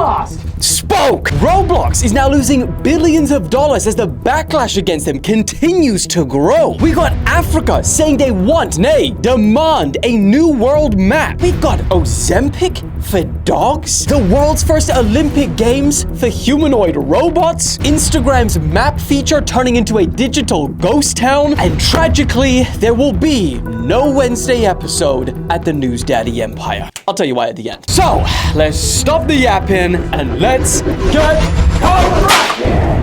last spoke. Roblox is now losing billions of dollars as the backlash against them continues to grow. We got Africa saying they want, nay, demand a new world map. We've got Ozempic for dogs, the world's first Olympic Games for humanoid robots, Instagram's map feature turning into a digital ghost town, and tragically, there will be no Wednesday episode at the News Daddy Empire. I'll tell you why at the end. So, let's stop the yapping and let's get cracking!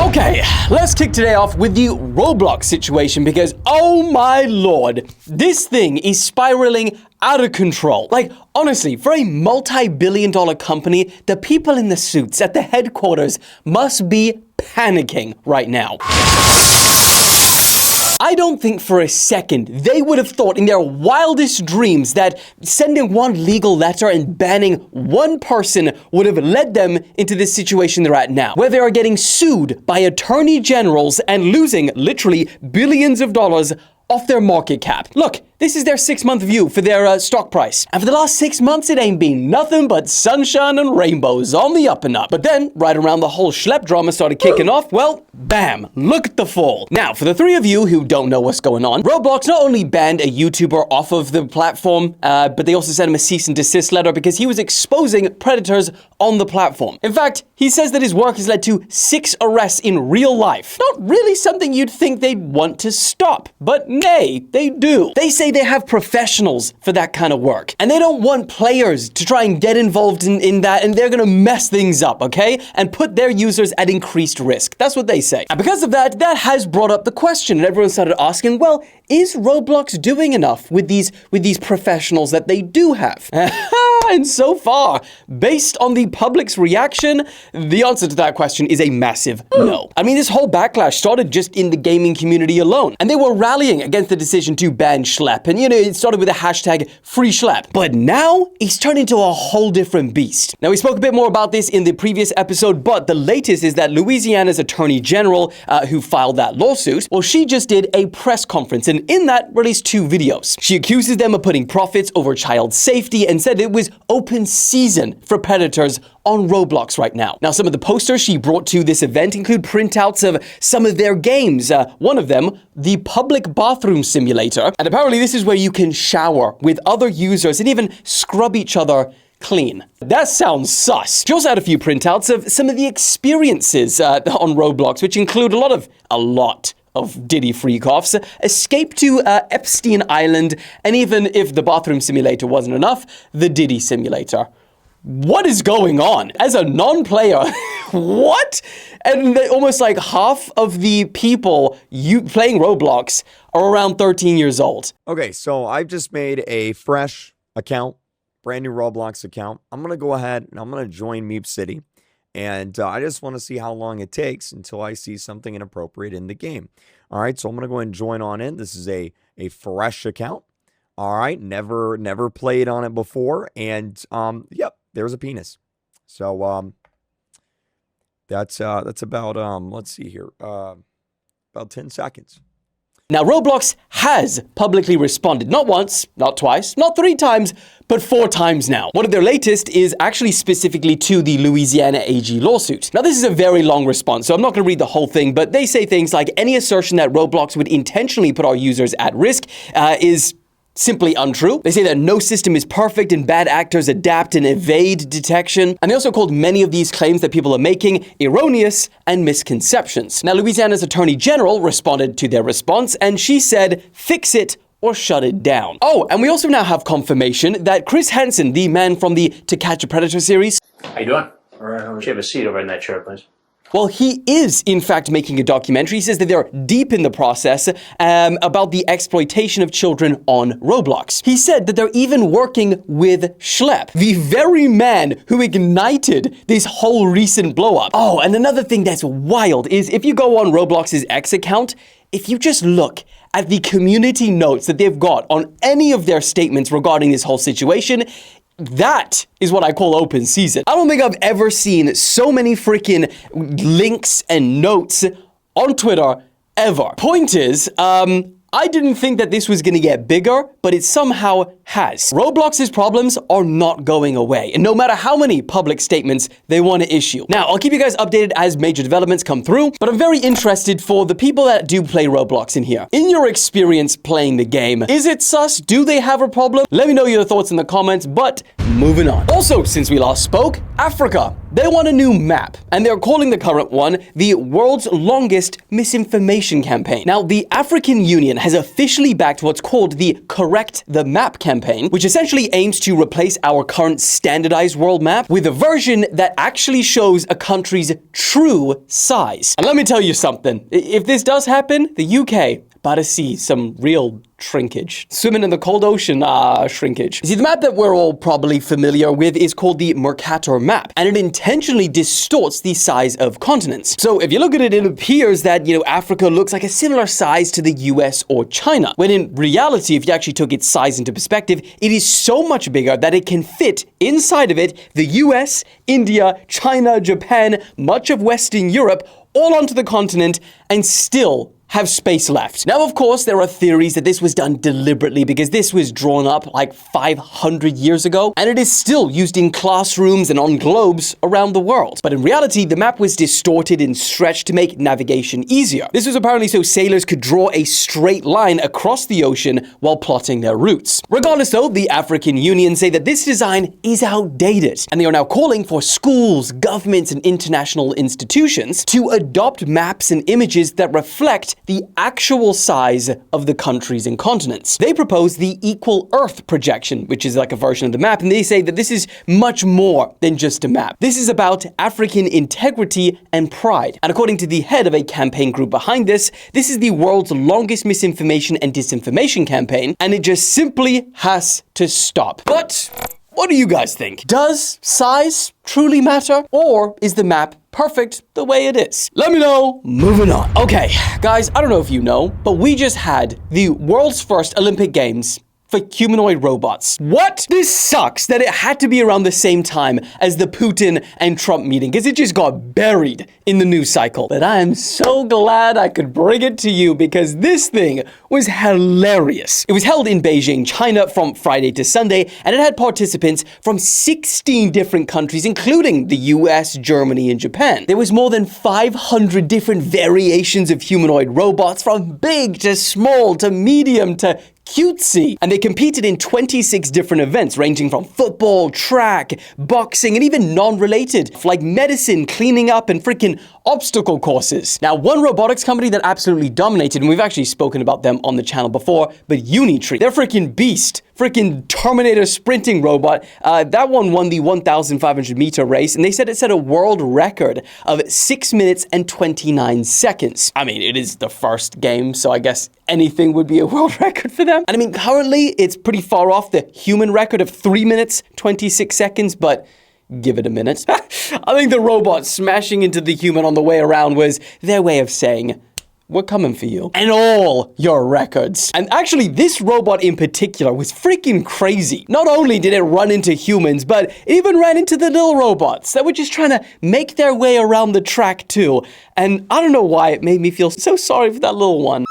Okay, let's kick today off with the Roblox situation because, oh my lord, this thing is spiraling out of control. Like, honestly, for a multi-billion-dollar company, the people in the suits at the headquarters must be panicking right now. I don't think for a second they would have thought in their wildest dreams that sending one legal letter and banning one person would have led them into this situation they're at now, where they are getting sued by attorney generals and losing literally billions of dollars off their market cap. Look, this is their 6-month view for their stock price. And for the last 6 months, it ain't been nothing but sunshine and rainbows on the up and up. But then, right around the whole Schlep drama started kicking off, well, bam, look at the fall. Now, for the three of you who don't know what's going on, Roblox not only banned a YouTuber off of the platform, but they also sent him a cease and desist letter because he was exposing predators on the platform. In fact, he says that his work has led to 6 arrests in real life. Not really something you'd think they'd want to stop, but nay, they do. They say they have professionals for that kind of work, and they don't want players to try and get involved in that, and they're gonna mess things up, okay? And put their users at increased risk. That's what they say. And because of that, that has brought up the question, and everyone started asking, well, is Roblox doing enough with these professionals that they do have? And so far, based on the public's reaction, the answer to that question is a massive no. I mean, this whole backlash started just in the gaming community alone, and they were rallying against the decision to ban Schlep, and it started with the hashtag #FreeSchlep. But now, it's turned into a whole different beast. Now, we spoke a bit more about this in the previous episode, but the latest is that Louisiana's Attorney General, who filed that lawsuit, well, she just did a press conference, and in that released 2 videos. She accuses them of putting profits over child safety and said it was open season for predators on Roblox right now. Now, some of the posters she brought to this event include printouts of some of their games. One of them, the public bathroom simulator. And apparently this is where you can shower with other users and even scrub each other clean. That sounds sus. She also had a few printouts of some of the experiences on Roblox, which include a lot of Diddy freak-offs, escape to Epstein Island, and even if the bathroom simulator wasn't enough, the Diddy simulator. What is going on? As a non-player, what? And almost like half of the people playing Roblox are around 13 years old. Okay, so I've just made a fresh account, brand new Roblox account. I'm going to go ahead and I'm going to join Meep City. And I just want to see how long it takes until I see something inappropriate in the game. All right, so I'm going to go ahead and join on in. This is a fresh account. All right, never played on it before. And, yep, there's a penis. So, that's about, let's see here, about 10 seconds. Now, Roblox has publicly responded, not once, not twice, not 3 times, but 4 times now. One of their latest is actually specifically to the Louisiana AG lawsuit. Now, this is a very long response, so I'm not going to read the whole thing, but they say things like any assertion that Roblox would intentionally put our users at risk is simply untrue. They say that no system is perfect and bad actors adapt and evade detection. And they also called many of these claims that people are making erroneous and misconceptions. Now, Louisiana's Attorney General responded to their response, and she said, fix it or shut it down. Oh, and we also now have confirmation that Chris Hansen, the man from the To Catch a Predator series. How you doing? All right, how are you? Have a seat over in that chair, please. Well, he is, in fact, making a documentary. He says that they're deep in the process about the exploitation of children on Roblox. He said that they're even working with Schlep, the very man who ignited this whole recent blow-up. Oh, and another thing that's wild is if you go on Roblox's X account, if you just look at the community notes that they've got on any of their statements regarding this whole situation, that is what I call open season. I don't think I've ever seen so many freaking links and notes on Twitter ever. Point is, I didn't think that this was gonna get bigger, but it somehow has. Roblox's problems are not going away, and no matter how many public statements they want to issue. Now, I'll keep you guys updated as major developments come through, but I'm very interested for the people that do play Roblox in here. In your experience playing the game, is it sus? Do they have a problem? Let me know your thoughts in the comments, but moving on. Also, since we last spoke, Africa. They want a new map, and they're calling the current one the world's longest misinformation campaign. Now, the African Union has officially backed what's called the Correct the Map campaign, which essentially aims to replace our current standardized world map with a version that actually shows a country's true size. And let me tell you something. If this does happen, the UK about to see some real shrinkage. Swimming in the cold ocean, shrinkage. See, the map that we're all probably familiar with is called the Mercator map, and it intentionally distorts the size of continents. So if you look at it, it appears that, Africa looks like a similar size to the US or China, when in reality, if you actually took its size into perspective, it is so much bigger that it can fit inside of it the US, India, China, Japan, much of Western Europe, all onto the continent, and still have space left. Now, of course, there are theories that this was done deliberately because this was drawn up like 500 years ago, and it is still used in classrooms and on globes around the world. But in reality, the map was distorted and stretched to make navigation easier. This was apparently so sailors could draw a straight line across the ocean while plotting their routes. Regardless though, the African Union say that this design is outdated, and they are now calling for schools, governments, and international institutions to adopt maps and images that reflect the actual size of the countries and continents. They propose the Equal Earth projection, which is like a version of the map, and they say that this is much more than just a map. This is about African integrity and pride. And according to the head of a campaign group behind this, this is the world's longest misinformation and disinformation campaign, and it just simply has to stop. But what do you guys think? Does size truly matter, or is the map perfect the way it is? Let me know. Moving on. Okay, guys, I don't know if you know, but we just had the world's first Olympic Games for humanoid robots. What? This sucks that it had to be around the same time as the Putin and Trump meeting, because it just got buried in the news cycle. But I am so glad I could bring it to you because this thing was hilarious. It was held in Beijing, China from Friday to Sunday, and it had participants from 16 different countries, including the US, Germany, and Japan. There was more than 500 different variations of humanoid robots, from big to small to medium to cutesy. And they competed in 26 different events ranging from football, track, boxing, and even non-related, like medicine, cleaning up, and freaking obstacle courses. Now, one robotics company that absolutely dominated, and we've actually spoken about them on the channel before, but Unitree. They're freaking beast. Freaking Terminator sprinting robot. That one won the 1,500 meter race, and they said it set a world record of 6 minutes and 29 seconds. I mean, it is the first game, so I guess anything would be a world record for them. And I mean, currently, it's pretty far off the human record of 3 minutes, 26 seconds, but give it a minute. I think the robot smashing into the human on the way around was their way of saying, we're coming for you. And all your records. And actually, this robot in particular was freaking crazy. Not only did it run into humans, but it even ran into the little robots that were just trying to make their way around the track too. And I don't know why it made me feel so sorry for that little one.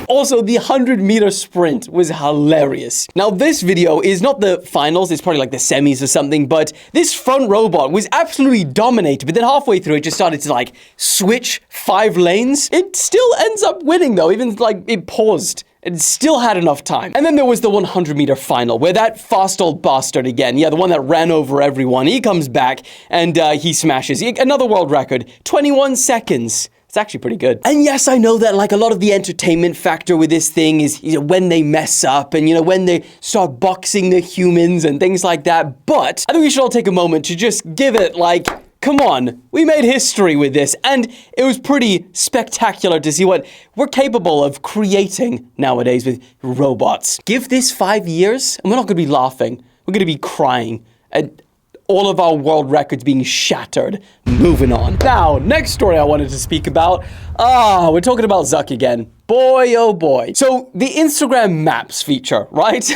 Also, the 100-meter sprint was hilarious. Now, this video is not the finals, it's probably like the semis or something, but this front robot was absolutely dominated, but then halfway through, it just started to, like, switch 5 lanes. It still ends up winning, though, even, like, it paused. It still had enough time. And then there was the 100-meter final, where that fast old bastard again, yeah, the one that ran over everyone, he comes back, and he smashes. Another world record, 21 seconds. It's actually pretty good. And yes, I know that like a lot of the entertainment factor with this thing is, when they mess up and, when they start boxing the humans and things like that. But I think we should all take a moment to just give it like, come on, we made history with this. And it was pretty spectacular to see what we're capable of creating nowadays with robots. Give this 5 years and we're not gonna be laughing. We're gonna be crying at all of our world records being shattered. Moving on. Now, next story I wanted to speak about. We're talking about ZUCK again. Boy, oh boy. So, the Instagram Maps feature, right?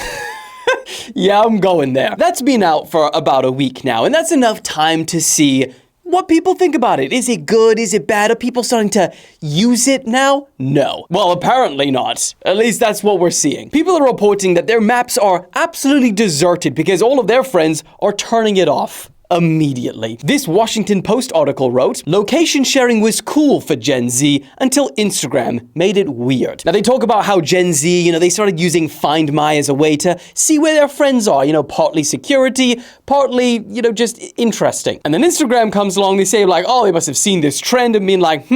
Yeah, I'm going there. That's been out for about a week now, and that's enough time to see what people think about it. Is it good? Is it bad? Are people starting to use it now? No. Well, apparently not. At least that's what we're seeing. People are reporting that their maps are absolutely deserted because all of their friends are turning it off immediately. This Washington Post article wrote, location sharing was cool for Gen Z until Instagram made it weird. Now they talk about how Gen Z, they started using Find My as a way to see where their friends are, partly security, partly, just interesting. And then Instagram comes along, they say like, oh, they must have seen this trend and been like,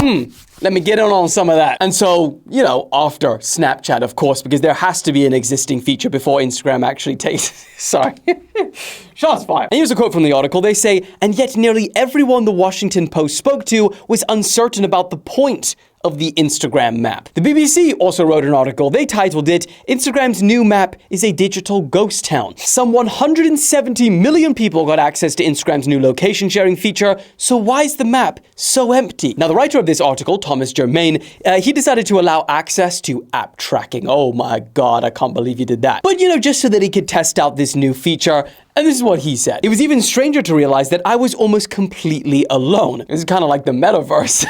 let me get in on some of that. And so, after Snapchat, of course, because there has to be an existing feature before Instagram actually takes, sorry, shots fired. And here's a quote from the article. They say, and yet nearly everyone the Washington Post spoke to was uncertain about the point of the Instagram map. The BBC also wrote an article. They titled it, Instagram's new map is a digital ghost town. Some 170 million people got access to Instagram's new location sharing feature, so why is the map so empty? Now, the writer of this article, Thomas Germain, he decided to allow access to app tracking. Oh my God, I can't believe he did that. But, just so that he could test out this new feature. And this is what he said. It was even stranger to realize that I was almost completely alone. This is kind of like the metaverse.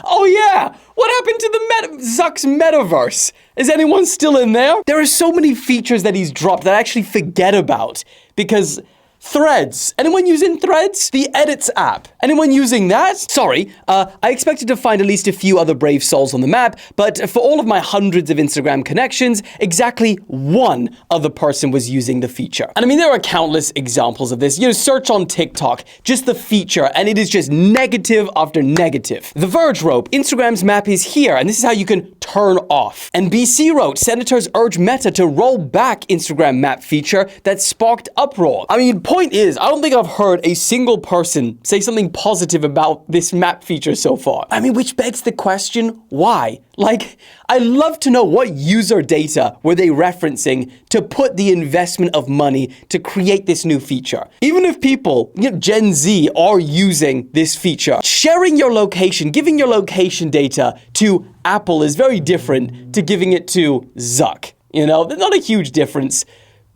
Oh yeah, what happened to the ZUCK's metaverse? Is anyone still in there? There are so many features that he's dropped that I actually forget about because Threads. Anyone using Threads? The Edits app. Anyone using that? Sorry, I expected to find at least a few other brave souls on the map, but for all of my hundreds of Instagram connections, exactly one other person was using the feature. And I mean, there are countless examples of this. Search on TikTok, just the feature, and it is just negative after negative. The Verge wrote, Instagram's map is here, and this is how you can turn off. And BC wrote, senators urge Meta to roll back Instagram map feature that sparked uproar. I mean, point is, I don't think I've heard a single person say something positive about this map feature so far. I mean, which begs the question, why? Like, I'd love to know what user data were they referencing to put the investment of money to create this new feature. Even if people, Gen Z, are using this feature, sharing your location, giving your location data to Apple is very different to giving it to ZUCK. There's not a huge difference,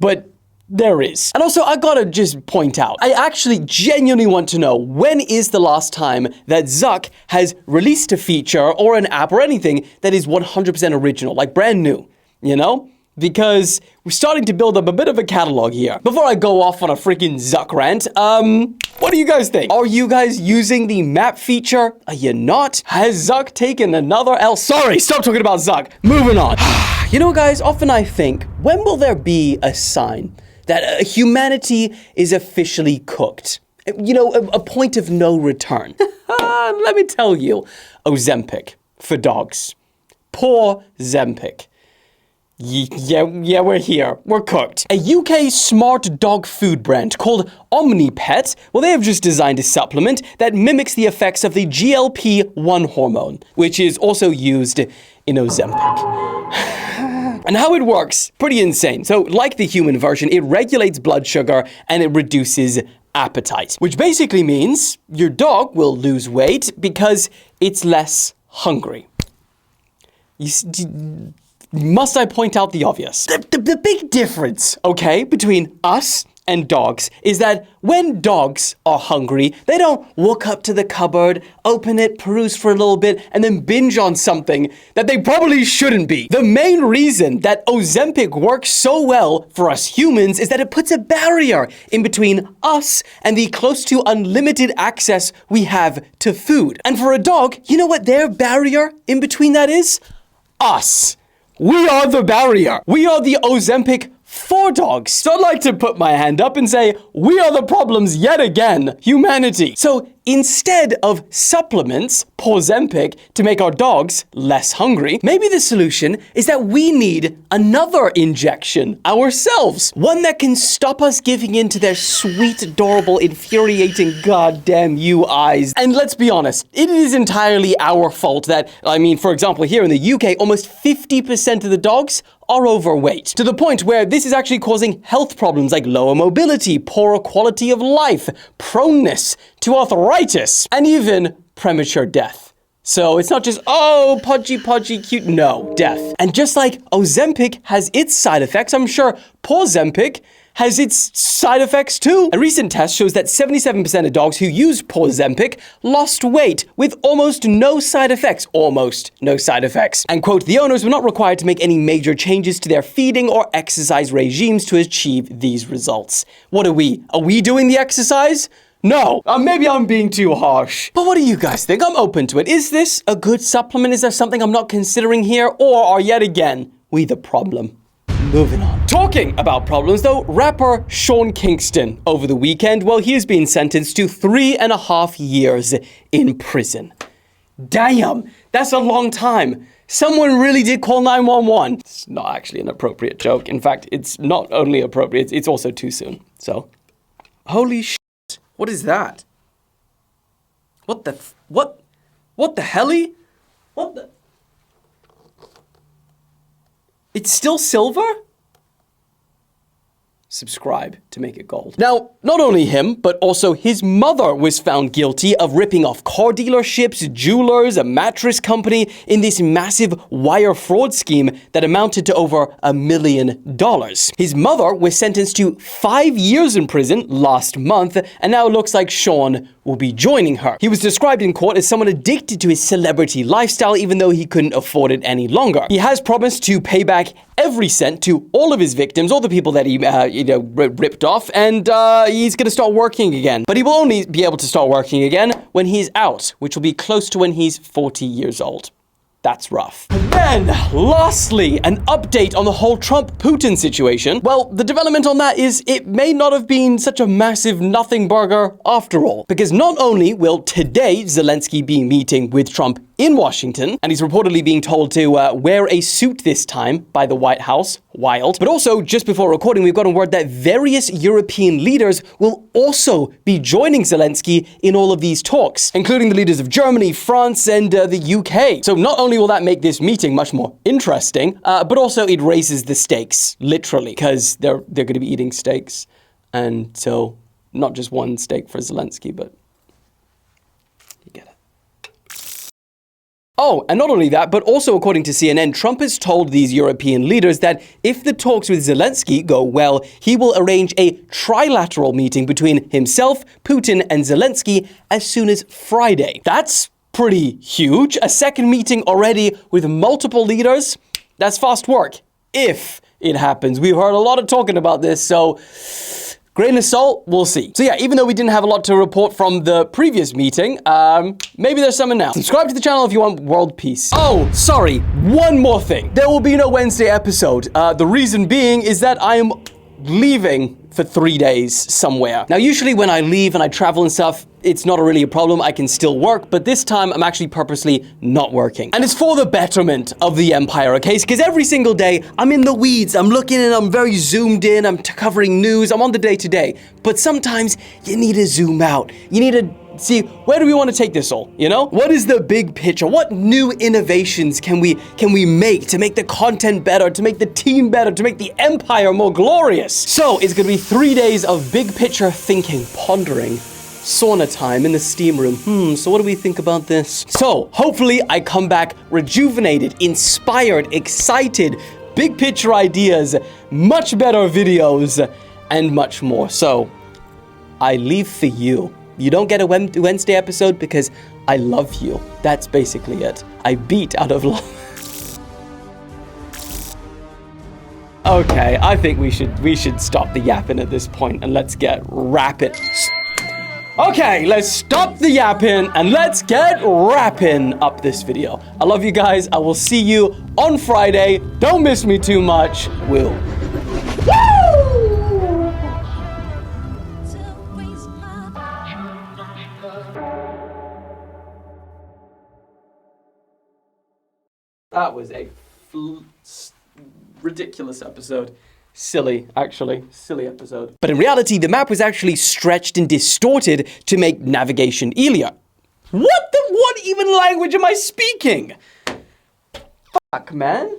but there is. And also, I gotta just point out, I actually genuinely want to know, when is the last time that ZUCK has released a feature or an app or anything that is 100% original, like brand new, Because we're starting to build up a bit of a catalog here. Before I go off on a freaking ZUCK rant, what do you guys think? Are you guys using the map feature? Are you not? Has ZUCK taken another L? Sorry, stop talking about ZUCK. Moving on. Guys, often I think, when will there be a sign that humanity is officially cooked? A point of no return. Let me tell you, Ozempic for dogs. PAWZEMPIC. Yeah, we're here. We're cooked. A UK smart dog food brand called OmniPet, they have just designed a supplement that mimics the effects of the GLP-1 hormone, which is also used in Ozempic. And how it works, pretty insane. So, like the human version, it regulates blood sugar and it reduces appetite, which basically means your dog will lose weight because it's less hungry. Must I point out the obvious? The big difference, between us and dogs is that when dogs are hungry, they don't walk up to the cupboard, open it, peruse for a little bit, and then binge on something that they probably shouldn't be. The main reason that Ozempic works so well for us humans is that it puts a barrier in between us and the close to unlimited access we have to food. And for a dog, you know what their barrier in between that is? Us. We are the barrier. We are the Ozempic for dogs. So I'd like to put my hand up and say, we are the problems yet again, humanity. So instead of supplements, PAWZEMPIC, to make our dogs less hungry, maybe the solution is that we need another injection ourselves. One that can stop us giving in to their sweet, adorable, infuriating goddamn UIs. And let's be honest, it is entirely our fault that, for example, here in the UK, almost 50% of the dogs are overweight, to the point where this is actually causing health problems like lower mobility, poorer quality of life, proneness to arthritis, and even premature death. So it's not just, oh, pudgy, cute, no, death. And just like Ozempic has its side effects, I'm sure PAWZEMPIC has its side effects too. A recent test shows that 77% of dogs who used PAWZEMPIC lost weight with almost no side effects. Almost no side effects. And quote, the owners were not required to make any major changes to their feeding or exercise regimes to achieve these results. What are we? Are we doing the exercise? No, maybe I'm being too harsh. But what do you guys think? I'm open to it. Is this a good supplement? Is there something I'm not considering here? Or are yet again we the problem? Moving on. Talking about problems though, rapper Sean Kingston over the weekend, well, he has been sentenced to 3.5 years in prison. Damn, that's a long time. Someone really did call 911. It's not actually an appropriate joke. In fact, it's not only appropriate, it's also too soon. So, holy shit. What is that? What the helly? What the? It's still silver? Subscribe to make it gold. Now, not only him, but also his mother was found guilty of ripping off car dealerships, jewelers, a mattress company in this massive wire fraud scheme that amounted to over $1 million. His mother was sentenced to 5 years in prison last month, and now it looks like Sean will be joining her. He was described in court as someone addicted to his celebrity lifestyle, even though he couldn't afford it any longer. He has promised to pay back every cent to all of his victims, all the people that he, ripped off, and he's gonna start working again. But he will only be able to start working again when he's out, which will be close to when he's 40 years old. That's rough. And then, lastly, an update on the whole Trump-Putin situation. Well, the development on that is it may not have been such a massive nothing burger after all. Because not only will today Zelensky be meeting with Trump in Washington, and he's reportedly being told to wear a suit this time by the White House, wild, but also just before recording, we've gotten word that various European leaders will also be joining Zelensky in all of these talks, including the leaders of Germany, France, and the UK. So not only will that make this meeting much more interesting, but also it raises the stakes, literally, because they're going to be eating steaks, and so not just one steak for Zelensky, but you get it. Oh, and not only that, but also according to CNN, Trump has told these European leaders that if the talks with Zelensky go well, he will arrange a trilateral meeting between himself, Putin, and Zelensky as soon as Friday. That's pretty huge. A second meeting already with multiple leaders. That's fast work, if it happens. We've heard a lot of talking about this, so grain of salt, we'll see. So yeah, even though we didn't have a lot to report from the previous meeting, maybe there's something now. Subscribe to the channel if you want world peace. Oh, sorry, one more thing. There will be no Wednesday episode. The reason being is that I am leaving for 3 days somewhere. Now, usually when I leave and I travel and stuff, it's not really a problem. I can still work, but this time I'm actually purposely not working. And it's for the betterment of the empire, okay? Because every single day I'm in the weeds, I'm looking and I'm very zoomed in, I'm covering news, I'm on the day-to-day. But sometimes you need to zoom out. You need to see, where do we want to take this all, you know? What is the big picture? What new innovations can we make to make the content better, to make the team better, to make the empire more glorious? So it's gonna be 3 days of big picture thinking, pondering, sauna time in the steam room. So what do we think about this? So hopefully I come back rejuvenated, inspired, excited, big picture ideas, much better videos, and much more. So I leave for you. You don't get a Wednesday episode because I love you. That's basically it. I beat out of love. Okay, I think we should stop the yapping at this point and let's get rapping. Okay, let's stop the yapping and let's get rapping up this video. I love you guys. I will see you on Friday. Don't miss me too much. Woo! That was a ridiculous episode. Silly, actually. Silly episode. But in reality, the map was actually stretched and distorted to make navigation easier. What even language am I speaking? Fuck, man.